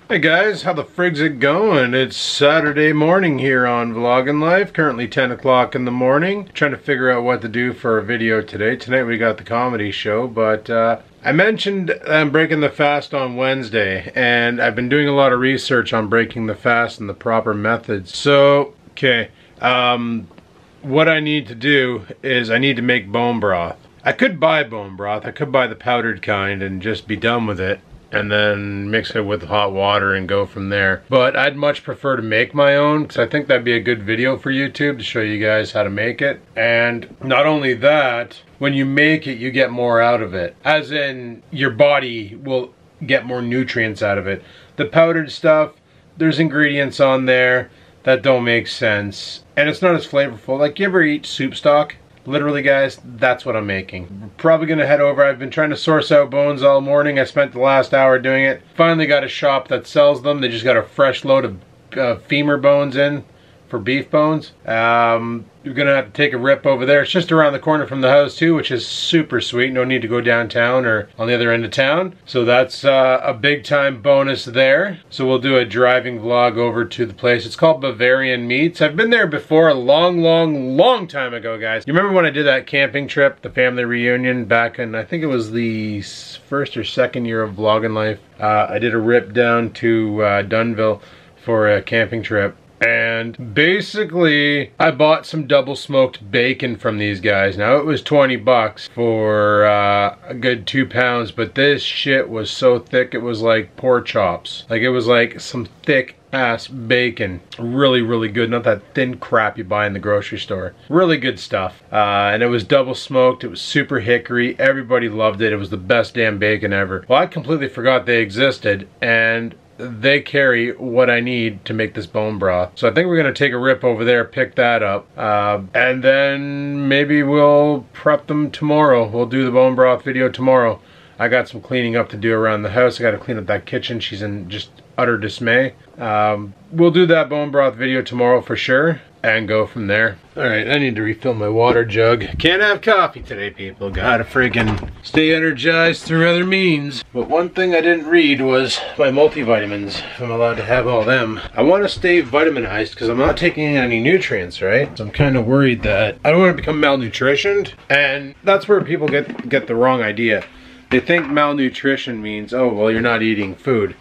Hey guys, how the frig's it going? It's Saturday morning here on Vlogging Life, currently 10 o'clock in the morning. Trying to figure out what to do for a video today. Tonight we got the comedy show, but I mentioned I'm breaking the fast on Wednesday, and I've been doing a lot of research on breaking the fast and the proper methods. So, okay, what I need to do is I need to make bone broth. I could buy bone broth, I could buy the powdered kind and just be done with it, and then mix it with hot water and go from there. But I'd much prefer to make my own, because I think that'd be a good video for YouTube to show you guys how to make it. And not only that, when you make it, you get more out of it. As in, your body will get more nutrients out of it. The powdered stuff, there's ingredients on there that don't make sense. And it's not as flavorful. Like, you ever eat soup stock? Literally, guys, that's what I'm making. Probably gonna head over. I've been trying to source out bones all morning. I spent the last hour doing it. Finally got a shop that sells them. They just got a fresh load of femur bones in for beef bones. You're gonna have to take a rip over there. It's just around the corner from the house too, which is super sweet. No need to go downtown or on the other end of town. So that's a big time bonus there. So we'll do a driving vlog over to the place. It's called Bavarian Meats. I've been there before a long time ago, guys. You remember when I did that camping trip, the family reunion back in, I think it was the first or second year of Vlogging Life. I did a rip down to Dunnville for a camping trip. And basically, I bought some double smoked bacon from these guys. Now, it was 20 bucks for a good 2 pounds, but this shit was so thick, it was like pork chops. Like, it was like some thick ass bacon. Really, really good. Not that thin crap you buy in the grocery store. Really good stuff. And it was double smoked. It was super hickory. Everybody loved it. It was the best damn bacon ever. Well, I completely forgot they existed, and they carry what I need to make this bone broth. So I think we're gonna take a rip over there, pick that up, and then maybe we'll prep them tomorrow. We'll do the bone broth video tomorrow. I got some cleaning up to do around the house. I gotta clean up that kitchen. She's in just utter dismay. We'll do that bone broth video tomorrow for sure, and go from there. Alright, I need to refill my water jug. Can't have coffee today, people. Gotta friggin' stay energized through other means. But one thing I didn't read was my multivitamins, if I'm allowed to have all them. I want to stay vitaminized because I'm not taking any nutrients, right? So I'm kind of worried that I don't want to become malnutritioned. And that's where people get the wrong idea. They think malnutrition means, oh, well, you're not eating food.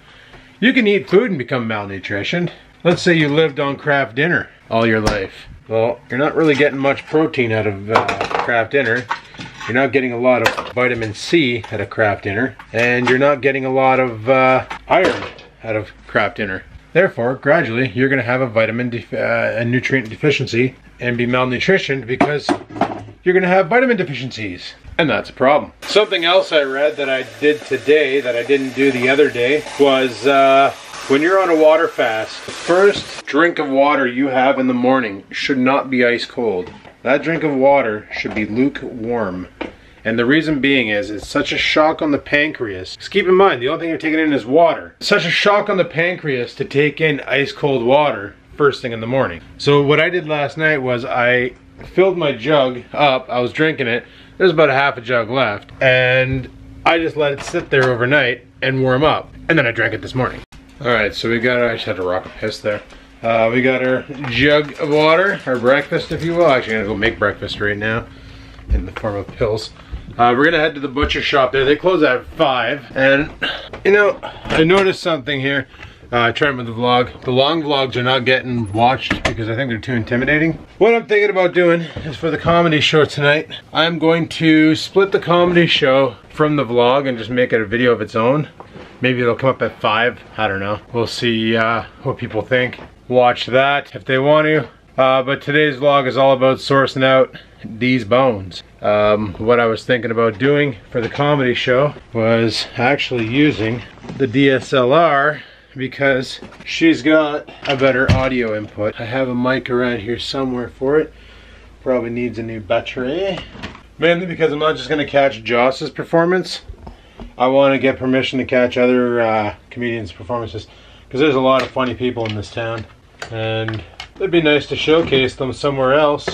You can eat food and become malnutritioned. Let's say you lived on Kraft Dinner all your life. Well, you're not really getting much protein out of Kraft Dinner. You're not getting a lot of vitamin C out of Kraft Dinner. And you're not getting a lot of iron out of Kraft Dinner. Therefore, gradually, you're going to have a vitamin and nutrient deficiency and be malnutritioned because you're going to have vitamin deficiencies. And that's a problem. Something else I read that I did today that I didn't do the other day was when you're on a water fast, the first drink of water you have in the morning should not be ice cold. That drink of water should be lukewarm. And the reason being is it's such a shock on the pancreas. Just keep in mind, the only thing you're taking in is water. It's such a shock on the pancreas to take in ice cold water first thing in the morning. So what I did last night was I filled my jug up. I was drinking it. There's about a half a jug left. And I just let it sit there overnight and warm up. And then I drank it this morning. Alright, so we got, I just had to rock a piss there. We got our jug of water, our breakfast if you will. Actually, I'm gonna go make breakfast right now in the form of pills. We're gonna head to the butcher shop there. They close at 5. And, you know, I noticed something here. I tried with the vlog. The long vlogs are not getting watched because I think they're too intimidating. What I'm thinking about doing is for the comedy show tonight, I'm going to split the comedy show from the vlog and just make it a video of its own. Maybe it'll come up at 5, I don't know. We'll see what people think. Watch that if they want to. But today's vlog is all about sourcing out these bones. What I was thinking about doing for the comedy show was actually using the DSLR because she's got a better audio input. I have a mic around here somewhere for it. Probably needs a new battery. Mainly because I'm not just gonna catch Joss's performance. I want to get permission to catch other comedians' performances because there's a lot of funny people in this town, and it'd be nice to showcase them somewhere else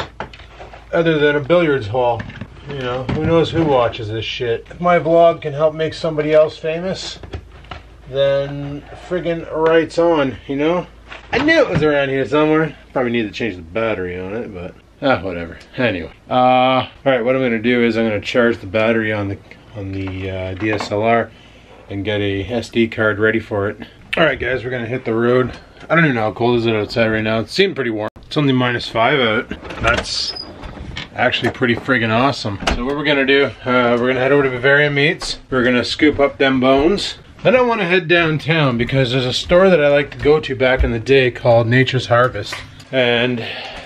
other than a billiards hall. You know, who knows who watches this shit. If my vlog can help make somebody else famous, then friggin' writes on, you know? I knew it was around here somewhere. Probably need to change the battery on it, but whatever. Anyway, all right. What I'm gonna do is I'm gonna charge the battery on the DSLR and get a SD card ready for it. All right, guys, we're gonna hit the road. I don't even know how cold is it outside right now. It's seeming pretty warm. It's only -5 out. That's actually pretty friggin' awesome. So what we're gonna do, we're gonna head over to Bavarian Meats. We're gonna scoop up them bones. Then I want to head downtown because there's a store that I like to go to back in the day called Nature's Harvest. And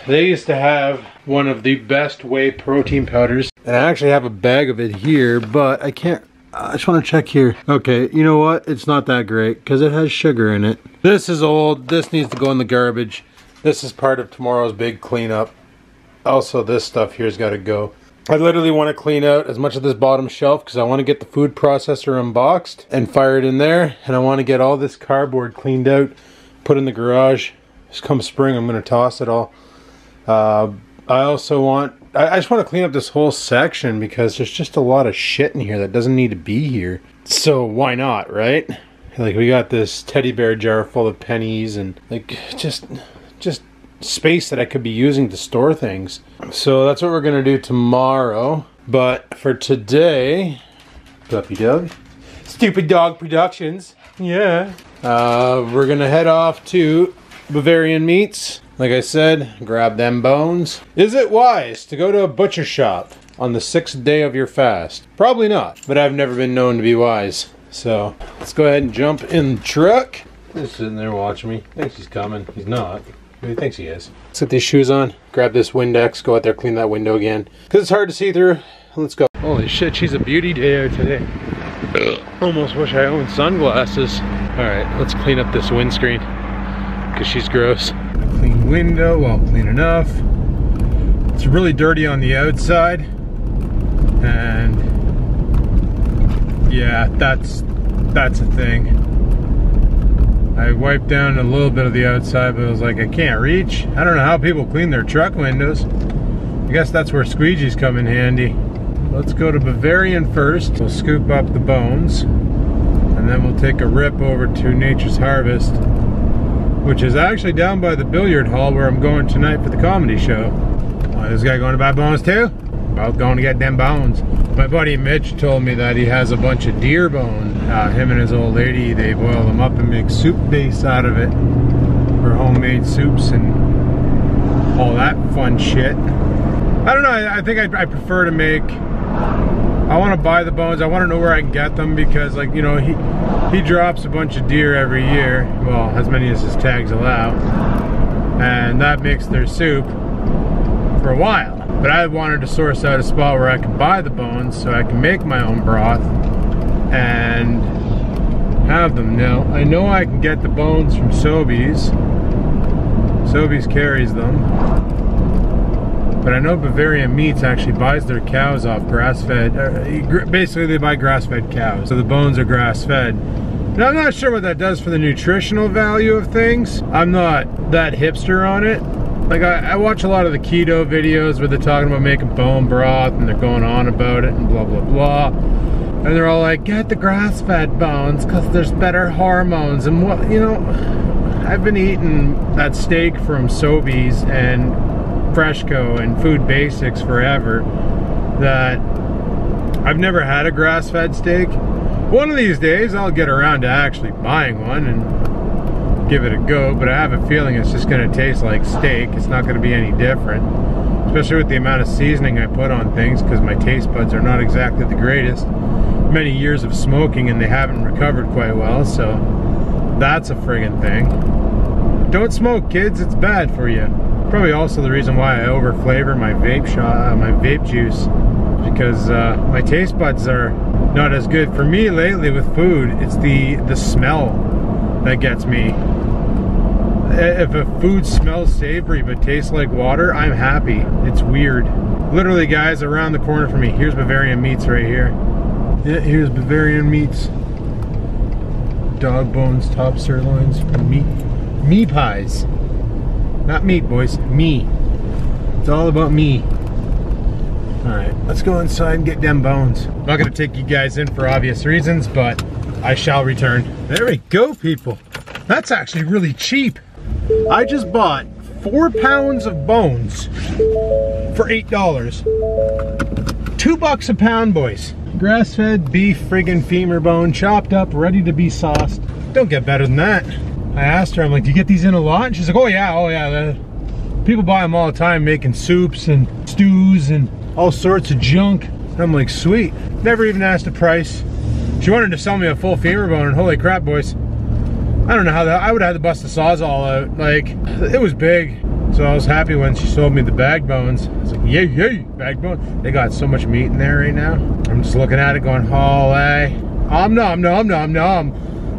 they used to have one of the best whey protein powders. And I actually have a bag of it here, but I can't, I just want to check here. Okay, you know what? It's not that great because it has sugar in it. This is old. This needs to go in the garbage. This is part of tomorrow's big cleanup. Also, this stuff here's got to go. I literally want to clean out as much of this bottom shelf because I want to get the food processor unboxed and fire it in there. And I want to get all this cardboard cleaned out, put in the garage. Just come spring, I'm going to toss it all. I also want, I just want to clean up this whole section because there's just a lot of shit in here that doesn't need to be here. So why not, right? Like we got this teddy bear jar full of pennies and like just space that I could be using to store things. So that's what we're gonna do tomorrow. But for today, Puppy Dog, Stupid Dog Productions, yeah. We're gonna head off to Bavarian Meats. Like I said, grab them bones. Is it wise to go to a butcher shop on the 6th day of your fast? Probably not, but I've never been known to be wise. So let's go ahead and jump in the truck. He's sitting there watching me. Thinks he's coming. He's not. He thinks he is. Let's get these shoes on, grab this Windex, go out there, clean that window again. Because it's hard to see through. Let's go. Holy shit, she's a beauty day out today. Almost wish I owned sunglasses. Alright, let's clean up this windscreen. Because she's gross. Clean window, well, clean enough. It's really dirty on the outside. And yeah, that's a thing. I wiped down a little bit of the outside, but it was like, I can't reach. I don't know how people clean their truck windows. I guess that's where squeegees come in handy. Let's go to Bavarian first. We'll scoop up the bones, and then we'll take a rip over to Nature's Harvest, which is actually down by the billiard hall where I'm going tonight for the comedy show. Oh, this guy going to buy bones too? About going to get them bones. My buddy Mitch told me that he has a bunch of deer bone. Him and his old lady, they boil them up and make soup base out of it for homemade soups and all that fun shit. I don't know, I think I prefer to make, I want to buy the bones. I want to know where I can get them because, like, you know, he drops a bunch of deer every year, well, as many as his tags allow, and that makes their soup for a while. But I wanted to source out a spot where I could buy the bones so I can make my own broth and have them. Now, I know I can get the bones from Sobeys. Sobeys carries them. But I know Bavarian Meats actually buys their cows off grass-fed. Basically, they buy grass-fed cows, so the bones are grass-fed. Now, I'm not sure what that does for the nutritional value of things. I'm not that hipster on it. Like, I watch a lot of the keto videos where they're talking about making bone broth and they're going on about it and blah, blah, blah. And they're all like, get the grass-fed bones because there's better hormones. And what, you know, I've been eating that steak from Sobeys and Freshco and Food Basics forever that I've never had a grass-fed steak. One of these days I'll get around to actually buying one and give it a go, but I have a feeling it's just going to taste like steak. It's not going to be any different, especially with the amount of seasoning I put on things because my taste buds are not exactly the greatest. Many years of smoking and they haven't recovered quite well, so that's a friggin' thing. Don't smoke, kids, it's bad for you. Probably also the reason why I over flavor my vape juice, because my taste buds are not as good. For me lately with food, it's the smell that gets me. If a food smells savory but tastes like water, I'm happy. It's weird. Literally, guys, around the corner from me, here's Bavarian Meats right here. Yeah, here's Bavarian Meats. Dog bones, top sirloins, me pies. Not meat, boys, me. It's all about me. Alright, let's go inside and get them bones. I'm not gonna take you guys in for obvious reasons, but I shall return. There we go, people. That's actually really cheap. I just bought 4 pounds of bones for $8. $2 a pound, boys. Grass-fed beef friggin' femur bone, chopped up, ready to be sauced. Don't get better than that. I asked her, I'm like, do you get these in a lot? And she's like, oh yeah. People buy them all the time, making soups and stews and all sorts of junk. And I'm like, sweet. Never even asked a price. She wanted to sell me a full femur bone, and holy crap, boys. I don't know how that, I would have had to bust the sawzall out. Like, it was big. So I was happy when she sold me the bag bones. I was like, yay, bag bones. They got so much meat in there right now. I'm just looking at it going, holy, nom.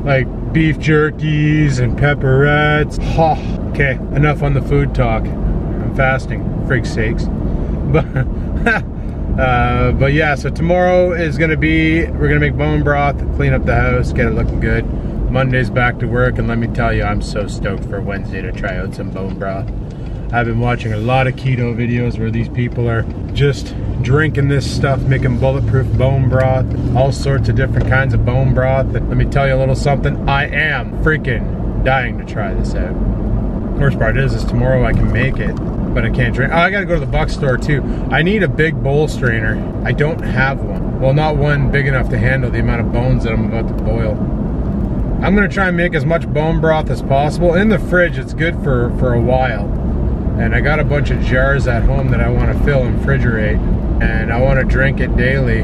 Like beef jerkies and pepperettes. Oh, okay, enough on the food talk. I'm fasting, frig's sakes. But yeah, so tomorrow is gonna be, we're gonna make bone broth, clean up the house, get it looking good. Monday's back to work, and let me tell you, I'm so stoked for Wednesday to try out some bone broth. I've been watching a lot of keto videos where these people are just drinking this stuff, making bulletproof bone broth, all sorts of different kinds of bone broth. And let me tell you a little something, I am freaking dying to try this out. The worst part is tomorrow I can make it, but I can't drink. Oh, I gotta go to the buck store too. I need a big bowl strainer. I don't have one. Well, not one big enough to handle the amount of bones that I'm about to boil. I'm gonna try and make as much bone broth as possible. In the fridge, it's good for a while. And I got a bunch of jars at home that I want to fill and refrigerate, and I want to drink it daily,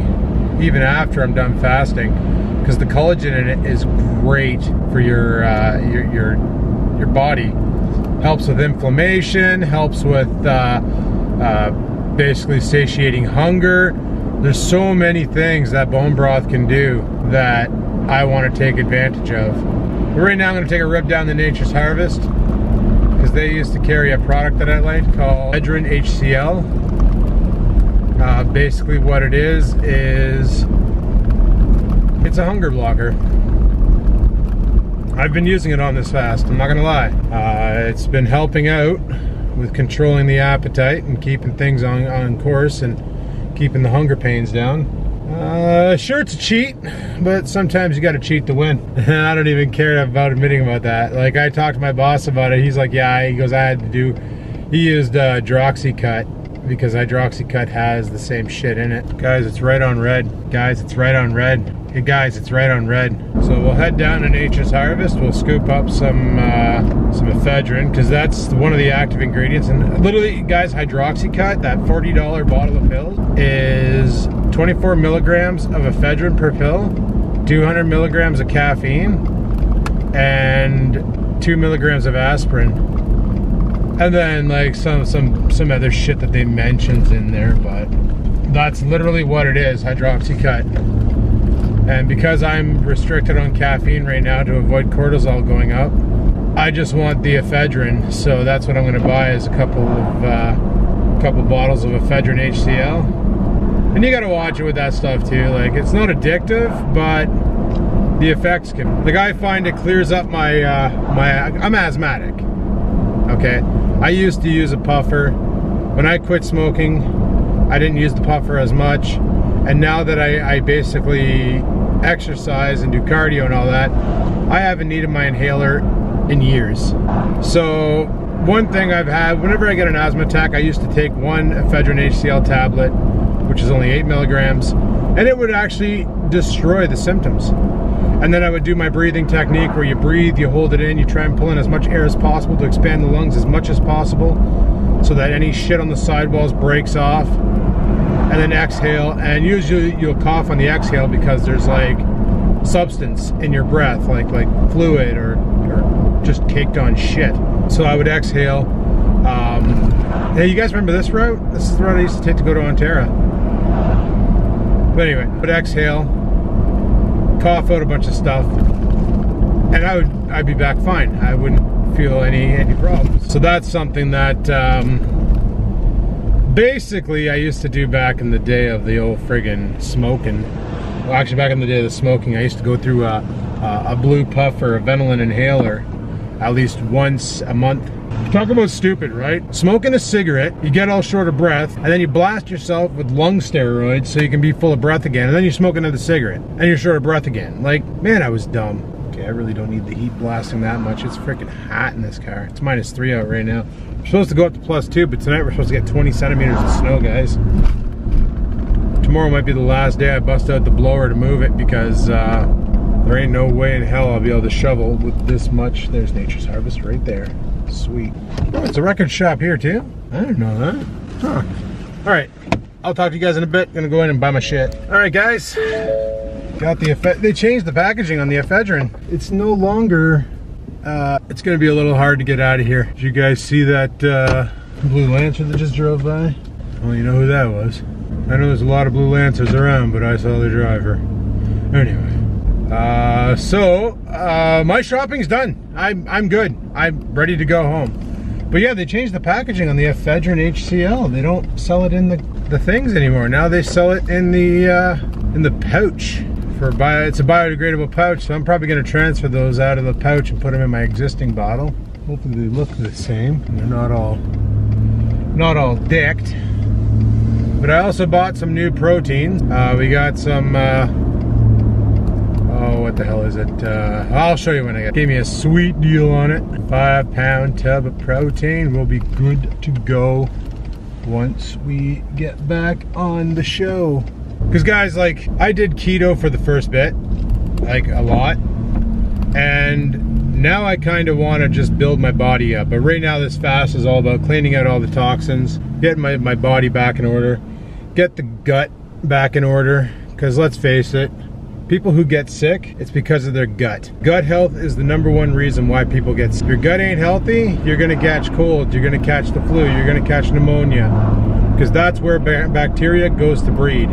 even after I'm done fasting, because the collagen in it is great for your body. Helps with inflammation, helps with basically satiating hunger. There's so many things that bone broth can do that I want to take advantage of. But right now I'm going to take a rip down to Nature's Harvest, because they used to carry a product that I like called Ephedrine HCl. Basically what it is it's a hunger blocker. I've been using it on this fast, I'm not gonna lie. It's been helping out with controlling the appetite and keeping things on course and keeping the hunger pains down. Sure, it's a cheat, but sometimes you gotta cheat to win. I don't even care about admitting about that. Like, I talked to my boss about it. He's like, yeah, he goes, he used Hydroxycut, because Hydroxycut has the same shit in it. Guys, it's right on red. Guys, it's right on red. Hey guys, it's right on red. So we'll head down to Nature's Harvest. We'll scoop up some ephedrine, because that's one of the active ingredients. And literally, guys, Hydroxycut, that $40 bottle of pills, is 24 milligrams of ephedrine per pill, 200 milligrams of caffeine, and 2 milligrams of aspirin. And then like some other shit that they mentions in there, but that's literally what it is, Hydroxycut. And because I'm restricted on caffeine right now to avoid cortisol going up, I just want the ephedrine. So that's what I'm going to buy, is a couple bottles of ephedrine HCl. And you got to watch it with that stuff too. Like, it's not addictive, but the effects can. Like, I find it clears up my I'm asthmatic. Okay, I used to use a puffer. When I quit smoking, I didn't use the puffer as much. And now that I basically exercise and do cardio and all that, I haven't needed my inhaler in years. So one thing I've had, whenever I get an asthma attack, I used to take one ephedrine HCl tablet, which is only 8 milligrams, and it would actually destroy the symptoms. And then I would do my breathing technique where you breathe, you hold it in, you try and pull in as much air as possible to expand the lungs as much as possible, so that any shit on the sidewalls breaks off. And then exhale, and usually you'll cough on the exhale because there's like substance in your breath, like fluid or just caked on shit. So I would exhale. Hey, you guys remember this route? This is the route I used to take to go to Ontario. But anyway, I would exhale, cough out a bunch of stuff, and I'd be back fine. I wouldn't feel any problems. So that's something that basically I used to do back in the day of the old friggin' smoking. Well, actually, back in the day of the smoking, I used to go through a blue puff or a Ventolin inhaler, at least once a month. Talk about stupid, right? Smoking a cigarette, you get all short of breath, and then you blast yourself with lung steroids so you can be full of breath again, and then you smoke another cigarette, and you're short of breath again. Like, man, I was dumb. Okay, I really don't need the heat blasting that much. It's freaking hot in this car. It's -3 out right now. We're supposed to go up to +2, but tonight we're supposed to get 20 centimeters of snow, guys. Tomorrow might be the last day I bust out the blower to move it, because there ain't no way in hell I'll be able to shovel with this much. There's Nature's Harvest right there. Sweet. Oh, it's a record shop here too? I didn't know that. Huh. Alright, I'll talk to you guys in a bit. Gonna go in and buy my shit. Alright guys, got the they changed the packaging on the ephedrine. It's no longer, it's gonna be a little hard to get out of here. Did you guys see that blue Lancer that just drove by? Well, you know who that was. I know there's a lot of blue Lancers around, but I saw the driver. Anyway. My shopping's done. I'm good. I'm ready to go home. But yeah, they changed the packaging on the ephedrine HCl. They don't sell it in the things anymore. Now they sell it in the pouch. It's a biodegradable pouch, so I'm probably gonna transfer those out of the pouch and put them in my existing bottle. Hopefully they look the same and they're not all dicked. But I also bought some new proteins. We got some oh, what the hell is it? I'll show you when I get it. Gave me a sweet deal on it. 5-pound tub of protein. We'll be good to go once we get back on the show. Because guys, like, I did keto for the first bit, like a lot, and now I kind of want to just build my body up. But right now this fast is all about cleaning out all the toxins, getting my body back in order, get the gut back in order, because let's face it, people who get sick, it's because of their gut. Gut health is the #1 reason why people get sick. If your gut ain't healthy, you're gonna catch colds, you're gonna catch the flu, you're gonna catch pneumonia, because that's where bacteria goes to breed.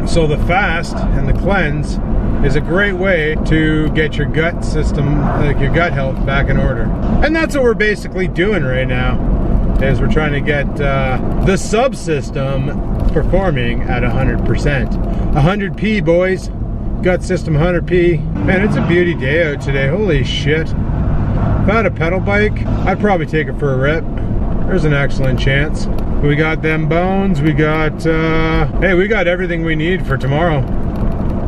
So the fast and the cleanse is a great way to get your gut system, like your gut health, back in order. And that's what we're basically doing right now, is we're trying to get the subsystem performing at 100%. 100p, boys. Gut system 100p. Man, it's a beauty day out today. Holy shit. If I had a pedal bike, I'd probably take it for a rip. There's an excellent chance. We got them bones. We got, hey, we got everything we need for tomorrow.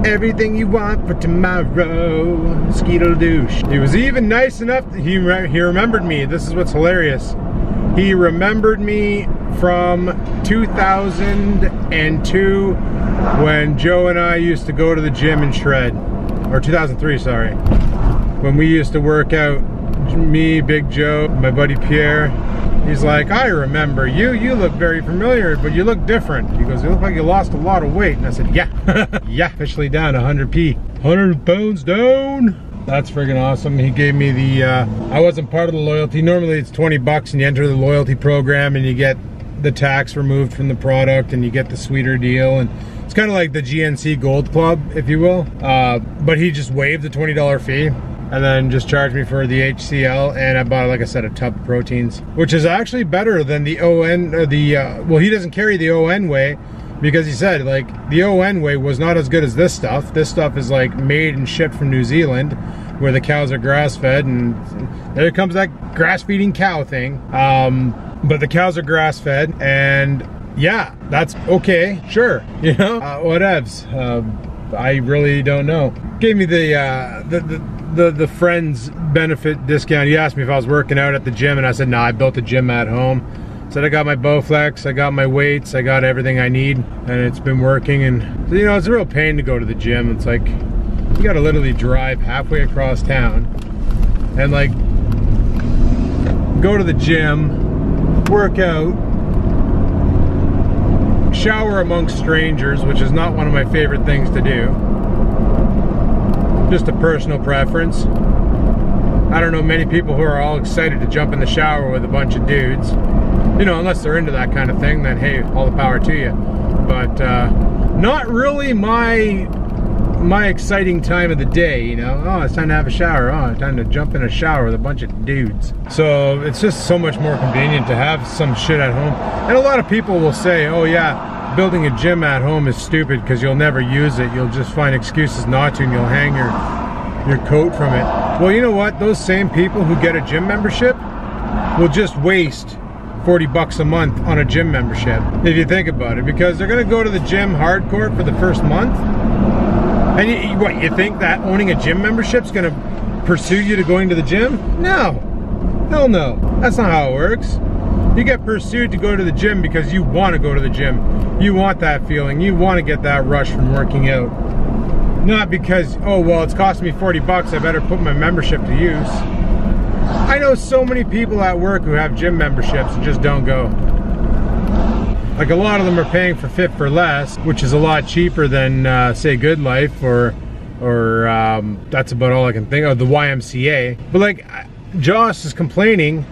Everything you want for tomorrow. Skeetle-douche. He was even nice enough, he remembered me. This is what's hilarious. He remembered me from 2002 when Joe and I used to go to the gym and shred. Or 2003, sorry. When we used to work out, me, Big Joe, my buddy Pierre. He's like, I remember you. You look very familiar, but you look different. He goes, you look like you lost a lot of weight. And I said, yeah. Yeah, officially down 100p. 100 pounds down. That's friggin' awesome. He gave me the, I wasn't part of the loyalty. Normally it's 20 bucks and you enter the loyalty program and you get the tax removed from the product and you get the sweeter deal. And it's kind of like the GNC Gold Club, if you will. But he just waived the $20 fee and then just charged me for the HCl. And I bought, like I said, a tub of proteins, which is actually better than the ON, or well, he doesn't carry the ON way. Because he said, like, the ON way was not as good as this stuff. This stuff is, like, made and shipped from New Zealand, where the cows are grass-fed, and there comes that grass-feeding cow thing. But the cows are grass-fed, and yeah, that's okay, sure, you know, whatevs. I really don't know. Gave me the Friends benefit discount. He asked me if I was working out at the gym, and I said, nah, I built a gym at home. Said I got my Bowflex, I got my weights, I got everything I need, and it's been working. And you know, it's a real pain to go to the gym. It's like you gotta literally drive halfway across town and like go to the gym, work out, shower amongst strangers, which is not one of my favorite things to do. Just a personal preference. I don't know many people who are all excited to jump in the shower with a bunch of dudes. You know, unless they're into that kind of thing, then hey, all the power to you. But not really my exciting time of the day, you know. Oh, it's time to have a shower. Oh, it's time to jump in a shower with a bunch of dudes. So it's just so much more convenient to have some shit at home. And a lot of people will say, oh yeah, building a gym at home is stupid because you'll never use it. You'll just find excuses not to, and you'll hang your coat from it. Well, you know what? Those same people who get a gym membership will just waste 40 bucks a month on a gym membership, if you think about it, because they're gonna go to the gym hardcore for the first month. And what, you think that owning a gym membership is gonna pursue you to going to the gym? No, hell no, that's not how it works. You get pursued to go to the gym because you want to go to the gym. You want that feeling, you want to get that rush from working out. Not because, oh well, it's costing me 40 bucks, I better put my membership to use. I know so many people at work who have gym memberships and just don't go. Like, a lot of them are paying for Fit for Less, which is a lot cheaper than say Good Life or that's about all I can think of, the YMCA. But like, Joss is complaining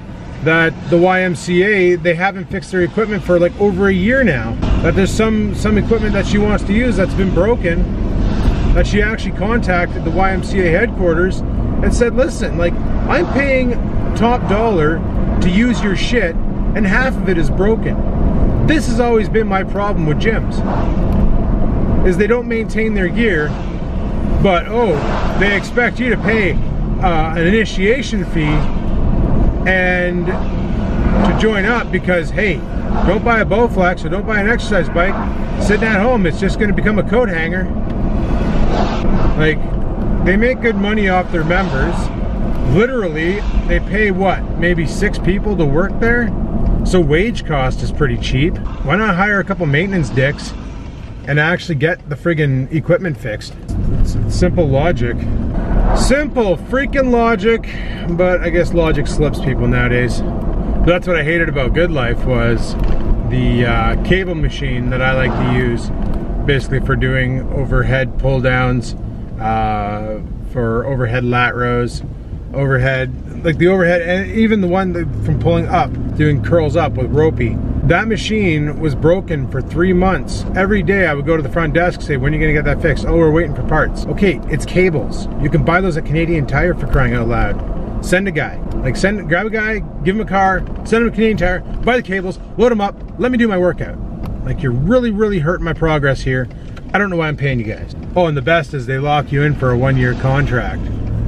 that the YMCA, they haven't fixed their equipment for like over a year now. That there's some equipment that she wants to use that's been broken, that she actually contacted the YMCA headquarters and said, listen, like, I'm paying top dollar to use your shit and half of it is broken. This has always been my problem with gyms, is they don't maintain their gear, but oh, they expect you to pay an initiation fee and to join up because, hey, don't buy a Bowflex or don't buy an exercise bike sitting at home, it's just going to become a coat hanger. Like, they make good money off their members. Literally, they pay what, maybe 6 people to work there? So wage cost is pretty cheap. Why not hire a couple maintenance dicks and actually get the friggin' equipment fixed? It's simple logic. Simple freaking logic, but I guess logic slips people nowadays. But that's what I hated about Good Life, was the cable machine that I like to use basically for doing overhead pull downs, for overhead lat rows, overhead, like the overhead, and even the one from pulling up, doing curls up with ropey. That machine was broken for 3 months. Every day I would go to the front desk, say, when are you gonna get that fixed? Oh, we're waiting for parts. Okay, it's cables. You can buy those at Canadian Tire, for crying out loud. Send a guy. Like, grab a guy, give him a car, send him a Canadian Tire, buy the cables, load them up, let me do my workout. Like, you're really hurting my progress here. I don't know why I'm paying you guys. Oh, and the best is they lock you in for a 1-year contract.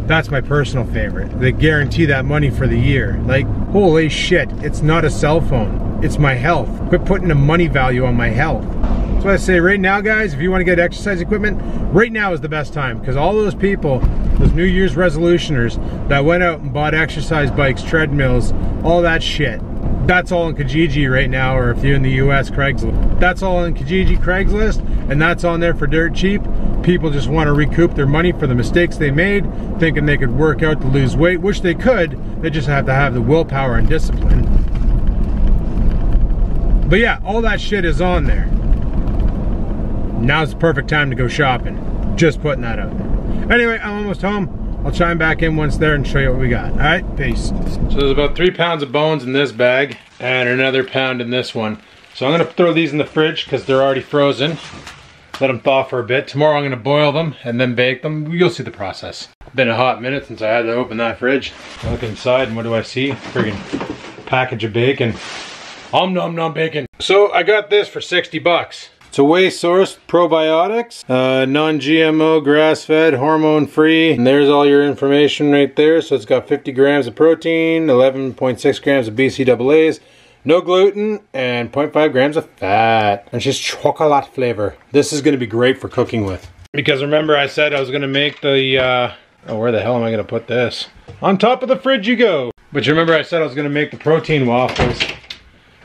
That's my personal favorite. They guarantee that money for the year. Like, holy shit, it's not a cell phone. It's my health. Quit putting a money value on my health. That's why I say right now, guys, if you want to get exercise equipment, right now is the best time, because all those people, those New Year's resolutioners that went out and bought exercise bikes, treadmills, all that shit, that's all on Kijiji right now, or if you're in the US, Craigslist. That's all on Kijiji, Craigslist, and that's on there for dirt cheap. People just want to recoup their money for the mistakes they made, thinking they could work out to lose weight, which they could. They just have to have the willpower and discipline. But yeah, all that shit is on there. Now's the perfect time to go shopping. Just putting that out there. Anyway, I'm almost home. I'll chime back in once there and show you what we got. All right, peace. So there's about 3 pounds of bones in this bag and another pound in this one. So I'm gonna throw these in the fridge because they're already frozen. Let them thaw for a bit. Tomorrow I'm gonna boil them and then bake them. You'll see the process. Been a hot minute since I had to open that fridge. I look inside and what do I see? Friggin' package of bacon. Om nom nom bacon. So I got this for 60 bucks. It's a whey source, probiotics, non-GMO, grass-fed, hormone-free. And there's all your information right there. So it's got 50 grams of protein, 11.6 grams of BCAAs, no gluten, and 0.5 grams of fat. And it's just chocolate flavor. This is gonna be great for cooking with. Because remember I said I was gonna make the, oh, where the hell am I gonna put this? On top of the fridge you go. But you remember I said I was gonna make the protein waffles.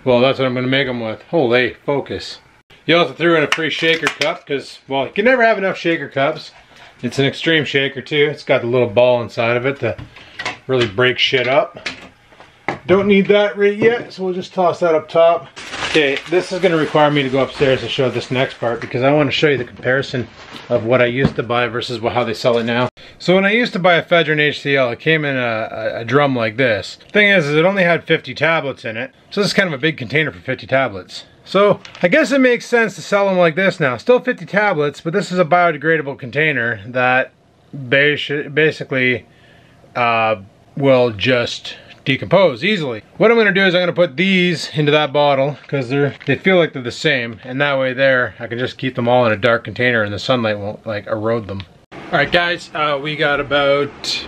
Well, that's what I'm gonna make them with. Holy, focus. You also threw in a free shaker cup because, well, you can never have enough shaker cups. It's an extreme shaker too. It's got the little ball inside of it to really break shit up. Don't need that right yet, so we'll just toss that up top. Okay, this is gonna require me to go upstairs and show this next part because I want to show you the comparison of what I used to buy versus how they sell it now. So when I used to buy a Ephedrine HCl, it came in a drum like this. Thing is it only had 50 tablets in it. So this is kind of a big container for 50 tablets. So I guess it makes sense to sell them like this now. Still 50 tablets, but this is a biodegradable container that basically will just decompose easily. What I'm gonna do is I'm gonna put these into that bottle because they feel like they're the same, and that way there I can just keep them all in a dark container and the sunlight won't like erode them. All right guys, we got about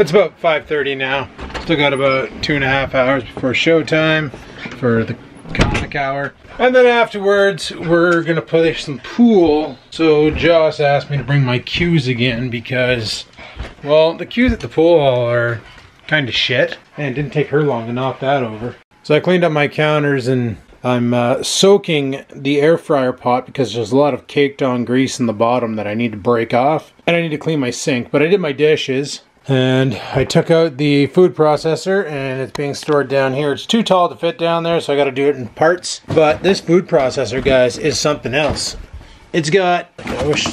It's about 5:30 now. Still got about 2.5 hours before showtime for the comic hour. And then afterwards, we're gonna play some pool. So Joss asked me to bring my cues again because, well, the cues at the pool hall are kind of shit. And it didn't take her long to knock that over. So I cleaned up my counters and I'm soaking the air fryer pot because there's a lot of caked on grease in the bottom that I need to break off. And I need to clean my sink, but I did my dishes. And I took out the food processor and it's being stored down here. It's too tall to fit down there, so I gotta do it in parts. But this food processor, guys, is something else. It's got, I wish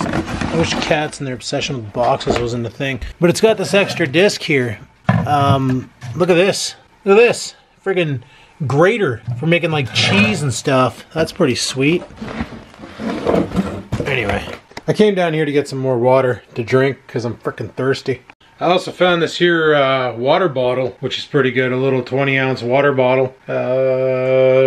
cats and their obsession with boxes wasn't a thing. But it's got this extra disc here. Look at this. Look at this. Friggin' grater for making like cheese and stuff. That's pretty sweet. Anyway, I came down here to get some more water to drink because I'm frickin' thirsty. I also found this here water bottle, which is pretty good. A little 20-ounce water bottle,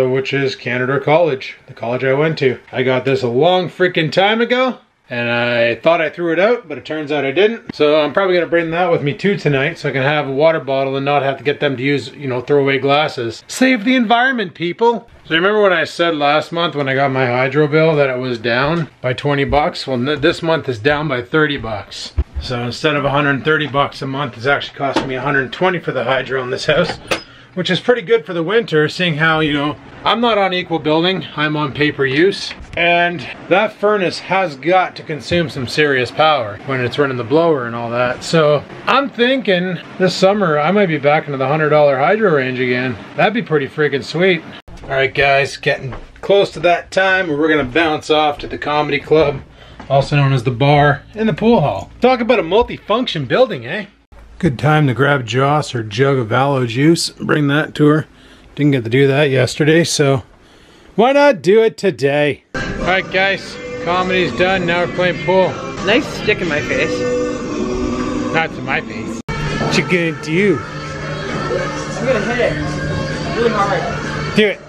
which is Canada College, the college I went to. I got this a long freaking time ago, and I thought I threw it out, but it turns out I didn't. So I'm probably gonna bring that with me too tonight, so I can have a water bottle and not have to get them to use, you know, throwaway glasses. Save the environment, people. So remember when I said last month when I got my hydro bill that it was down by 20 bucks? Well, this month is down by 30 bucks. So instead of 130 bucks a month, it's actually costing me 120 for the hydro in this house, which is pretty good for the winter, seeing how, you know, I'm not on equal building, I'm on pay-per-use. And that furnace has got to consume some serious power when it's running the blower and all that. So I'm thinking this summer I might be back into the $100 hydro range again. That'd be pretty freaking sweet. All right guys, getting close to that time where we're gonna bounce off to the comedy club, also known as the bar, in the pool hall. Talk about a multi-function building, eh? Good time to grab Joss her jug of aloe juice, bring that to her. Didn't get to do that yesterday, so why not do it today? All right guys, comedy's done, now we're playing pool. Nice stick in my face. Not to my face. What you gonna do? I'm gonna hit it really hard. Do it.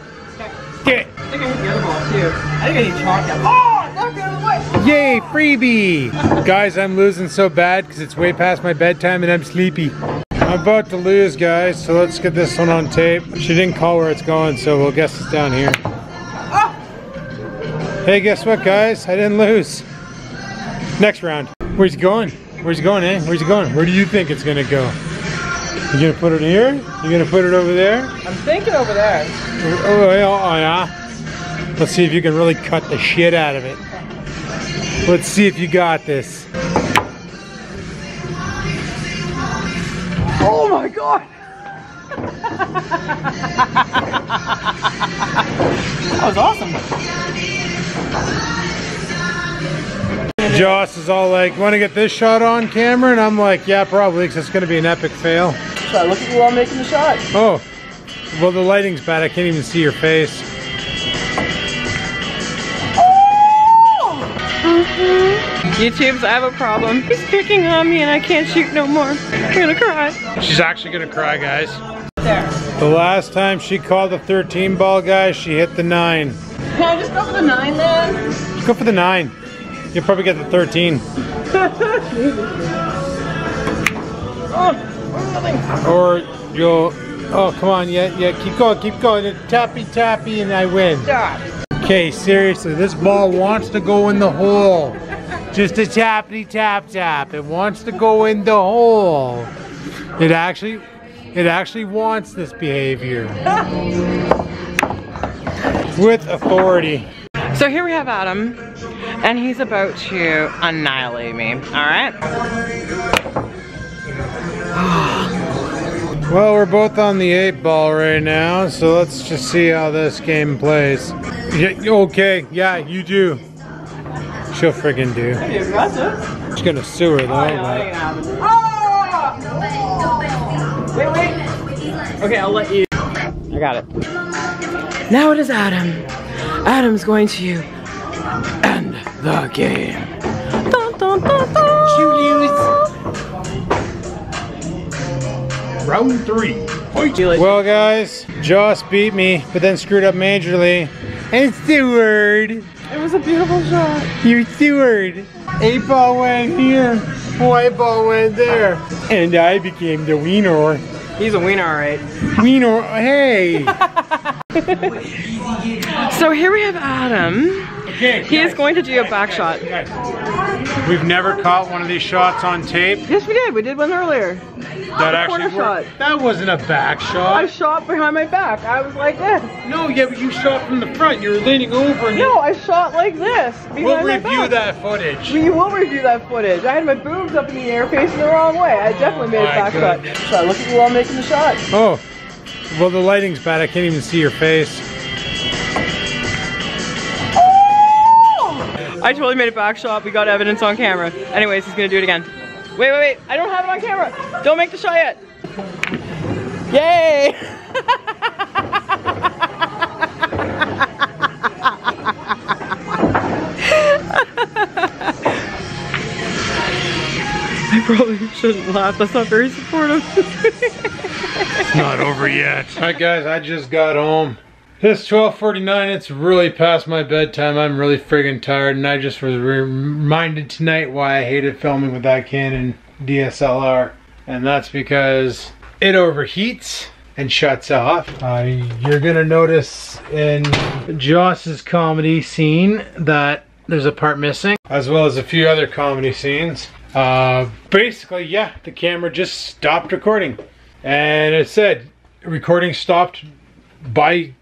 Do it. I think I hit the other ball too. I think I need chalk now. Oh, knocked it out of the way. Yay, freebie! Guys, I'm losing so bad because it's way past my bedtime and I'm sleepy. I'm about to lose, guys, so let's get this one on tape. She didn't call where it's going, so we'll guess it's down here. Oh. Hey, guess what, guys? I didn't lose. Next round. Where's he going? Where's he going, eh? Where's he going? Where do you think it's gonna go? You gonna put it here? You gonna put it over there? I'm thinking over there. Oh yeah. Let's see if you can really cut the shit out of it. Let's see if you got this. Oh my god! That was awesome. Joss is all like, want to get this shot on camera? And I'm like, yeah, probably, because it's going to be an epic fail. So look at you all making the shot. Oh, well, the lighting's bad. I can't even see your face. YouTubes, I have a problem. He's picking on me and I can't shoot no more. I'm gonna cry. She's actually going to cry, guys. There. The last time she called the 13 ball, guys, she hit the 9. Can I just go for the 9 then? Go for the 9. You'll probably get the 13. Or you'll, oh, come on, yeah, keep going, tappy, tappy, and I win. Stop. Okay, seriously, this ball wants to go in the hole. Just a tappity tap tap. It wants to go in the hole. It actually wants this behavior. With authority. So here we have Adam, and he's about to annihilate me, alright? Well, we're both on the 8 ball right now, so let's just see how this game plays. Yeah, okay, yeah, you do. She'll friggin' do. Pretty aggressive. She's gonna sue her though. Oh, no, that ain't happening. Oh! Wait. Okay, I'll let you. I got it. Now it is Adam. Adam's going to end the game. Dun, dun, dun, dun. You lose. Round 3. Well, guys, Joss beat me, but then screwed up majorly. And Seward. It was a beautiful shot. You're Seward. 8 ball went here, white ball went there. And I became the wiener. He's a wiener, alright. Wiener, hey! So here we have Adam. Okay, He is going to do a back shot. We've never caught one of these shots on tape. Yes, we did. We did one earlier. That actually corner worked. shot. That wasn't a back I shot. shot behind my back. I was like this. No, yeah, but you shot from the front. You were leaning over. And No, I shot like this. we'll Behind my review back. that footage. We will review that footage. I had my boobs up in the air facing the wrong way. I definitely made a my back shot. goodness. So look at you all making the shot. Oh, well, the lighting's bad. I can't even see your face. I totally made a back shot. We got evidence on camera. Anyways, he's gonna do it again. Wait. I don't have it on camera. Don't make the shot yet. Yay! I probably shouldn't laugh. That's not very supportive. It's not over yet. Alright guys, I just got home. It's 12:49, it's really past my bedtime. I'm really friggin' tired, and I just was reminded tonight why I hated filming with that Canon DSLR. And that's because it overheats and shuts off. You're gonna notice in Joss's comedy scene that there's a part missing, as well as a few other comedy scenes. Basically, yeah, the camera just stopped recording. And it said recording stopped by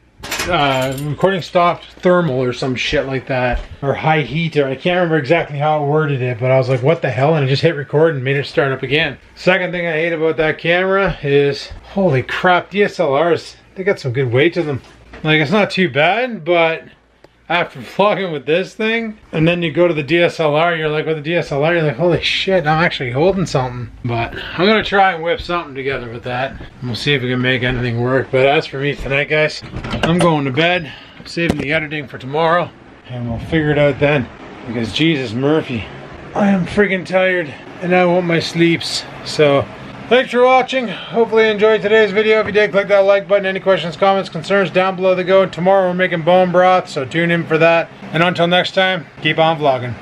recording stopped thermal or some shit like that, or high heat, or I can't remember exactly how it worded it, but I was like, what the hell? And I just hit record and made it start up again. Second thing I hate about that camera is, holy crap, DSLRs, they got some good weight to them. Like, it's not too bad, but after vlogging with this thing, and then you go to the DSLR, you're like, with the DSLR, you're like, holy shit, I'm actually holding something. But I'm gonna try and whip something together with that. And we'll see if we can make anything work. But as for me tonight, guys, I'm going to bed, saving the editing for tomorrow, and we'll figure it out then. Because Jesus Murphy, I am friggin' tired, and I want my sleeps. So, thanks for watching. Hopefully you enjoyed today's video. If you did, click that like button. Any questions, comments, concerns, down below they go. Tomorrow we're making bone broth, so tune in for that. And until next time, keep on vlogging.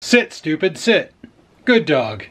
Sit, stupid, sit. Good dog.